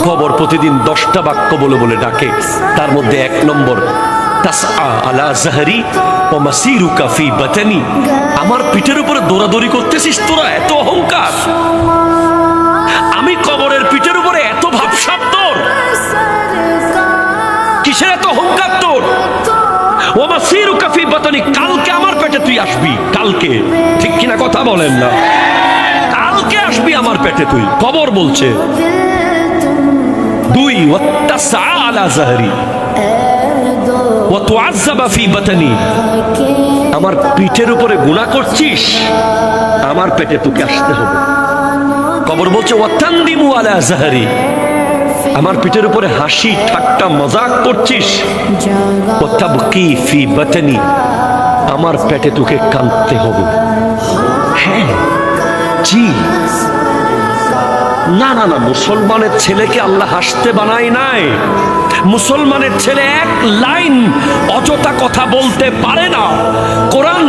কবর প্রতিদিন 10টা বাক্য বলে বলে ডাকে। তার মধ্যে 1 নম্বর, তাসআ আলা যাহরি ওয়া মাসিরুকা ফি বাতানি। আমার পিঠের উপরে দৌড়াদৌড়ি করতেছিস তোরা, এত অহংকার। আমি কবরের পিঠের উপরে এত ভাবসাব তোর, কিসের এত অহংকার তোর? ওয়া মাসিরুকা ফি বাতানি, কালকে আমার পেটে তুই আসবি, কালকে। ঠিক কিনা কথা বলেন না? কালকে আসবি আমার পেটে তুই, কবর বলছে। 2, ওয়াত্তাসআ আলা যাহরি ওয়া তুআযাবা ফি বাতানি। আমার পিঠের উপরে গুনাহ করছিস, আমার পেটে তোকে আসতে হবে। কবর বলছে ওয়াতানদিমু আলা যাহরি, আমার পিঠের উপরে হাসি ঠাট্টা মজাক করছিস। ওয়াতাবকি ফি বাতানি, আমার পেটে তোকে কাঁদতে হবে। হ্যাঁ, জি, না না না, মুসলমানের ছেলেকে আল্লাহ হাসতে বানায় নাই। মুসলমানের ছেলে 1 লাইন অযথা কথা বলতে পারে না। কোরআন